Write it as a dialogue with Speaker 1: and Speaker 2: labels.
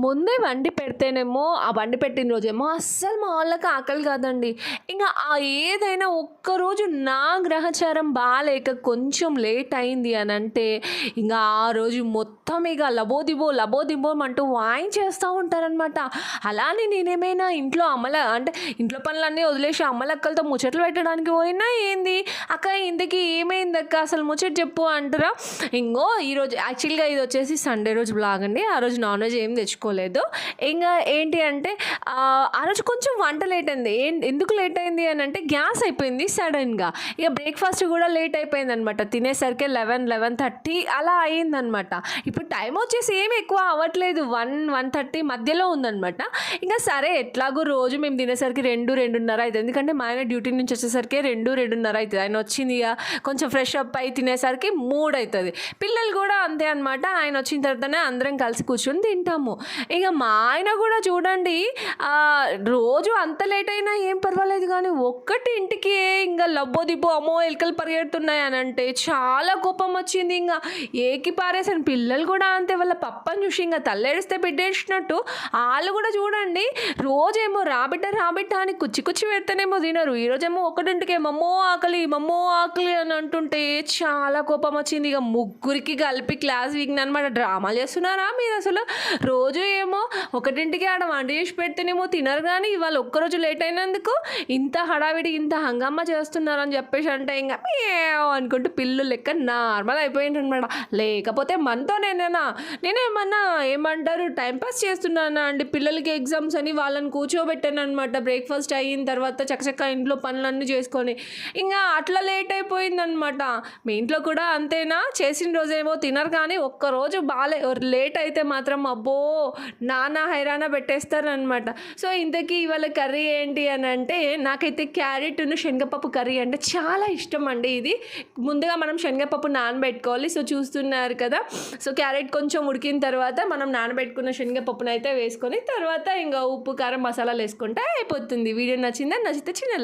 Speaker 1: ముందే వండి పెడితేనేమో, ఆ వండి పెట్టిన రోజేమో అస్సలు మా వాళ్ళకి ఆకలి కాదండి. ఇంగ ఏదైనా ఒక్కరోజు నా గ్రహచారం బాలేక కొంచెం లేట్ అయింది అనంటే, ఇంగ ఆ రోజు మొత్తం ఇగ లబోదిబోమంటూ వాయించేస్తా ఉంటారనమాట. అలానే నేనేమైనా అంటే ఇంట్లో పనులన్నీ వదిలేసి అమ్మలక్కలతో ముచ్చట్లు పెట్టడానికి పోయినా ఏంది, "అక్క ఇంతకీ ఏమైందక్క అసలు ముచ్చట చెప్పు" అంటారా. ఇంగో ఈరోజు యాక్చువల్‌గా ఇదొచ్చేసి సండే రోజు వ్లాగ్ అండి. ఆ రోజు నాన్ వెజ్ ఏం తెచ్చుకోలేదు. ఇంగా ఏంటి అంటే ఆ రోజు కొంచెం వంట లేట్ అయింది. ఎందుకు లేట్ అయింది అనంటే గ్యాస్ అయిపోయింది సడెన్‌గా. ఇక బ్రేక్‌ఫాస్ట్ కూడా లేట్ అయిపోయిందనమాట. తినేసరికి 11:30 అలా అయిందనమాట. ఇప్పుడు టైం వచ్చేసి ఏమి ఎక్కువ అవ్వట్లేదు. 1:30 మధ్యలో ఉందనమాట. ఇంక సరే ఎట్లాగో రోజు మేము తినేసరికి 2:30 అయితది. ఎందుకంటే మా ఆయన డ్యూటీ నుంచి వచ్చేసరికి 2:30 అయితది. ఆయన వచ్చింది ఇగ కొంచెం ఫ్రెష్ అప్ అయి తినేసరికి 3 అయితది. పిల్లలు కూడా అంతే అనమాట. ఆయన వచ్చిన తర్వాతనే అందరం కలిసి కూర్చొని తింటాము. ఇక మా ఆయన కూడా చూడండి రోజు అంత లేట్ అయినా ఏం పర్వాలేదు కానీ ఒక్కటింటికి ఇంక లబ్బో అమ్మో ఎలుకలు పరిగెడుతున్నాయి అని అంటే చాలా కోపం వచ్చింది. ఇంకా ఏకి పారేసాను. పిల్లలు కూడా అంతే, వాళ్ళ పప్పని చూసి ఇంకా తల్లేడిస్తే బిడ్డేసినట్టు వాళ్ళు కూడా చూడండి రోజేమో రాబిడ్డ అని కుచ్చి పెడితేనేమో తినరు. ఈరోజేమో ఒకటింటికి మమ్మో ఆకలి అని అంటుంటే చాలా కోపం వచ్చింది. ఇక ముగ్గురికి కలిపి క్లాస్ వీక్ని అనమాట. డ్రామాలు చేస్తున్నారా మీరు అసలు? రోజు ఏమో ఒకటింటికి ఆడ వంట చేసి పెడితేనేమో తినరు, కానీ ఇవాళ ఒక్కరోజు లేట్ అయినందుకు ఇంత హడావిడి ఇంత హంగామా చేస్తున్నారని చెప్పేసి అంటే ఇంకా అనుకుంటూ పిల్లు లెక్క నార్మల్ అయిపోయింది అనమాట. లేకపోతే మనతో నేనేమన్నా ఏమంటారు టైంపాస్ చేస్తున్నానా అండి. పిల్లలకి ఎగ్జామ్స్ అని వాళ్ళని కూర్చోబెట్టాను అనమాట. బ్రేక్ఫాస్ట్ అయిన తర్వాత చకచక్క ఇంట్లో పనులన్నీ చేసుకొని ఇంకా అట్లా లేట్ అయిపోయిందనమాట. మీ ఇంట్లో కూడా అంతేనా? చేసిన రోజేమో తినరు, కానీ ఒక్కరోజు లేట్ అయితే మాత్రం అబ్బో నానా హైరాణ పెట్టేస్తారనమాట. సో ఇంతకీ ఇవాళ కర్రీ ఏంటి అని అంటే, నాకైతే క్యారెట్ను శనగపప్పు కర్రీ అంటే చాలా ఇష్టం అండి. ఇది ముందుగా మనం శనగపప్పు నానబెట్టుకోవాలి. సో చూస్తున్నారు కదా. సో క్యారెట్ కొంచెం ఉడికిన తర్వాత మనం నానబెట్టుకున్న శనగపప్పును అయితే వేసుకొని తర్వాత ఇంకా ఉప్పు కారం మసాలాలు వేసుకుంటే అయిపోతుంది. వీడియో నచ్చితే చిన్న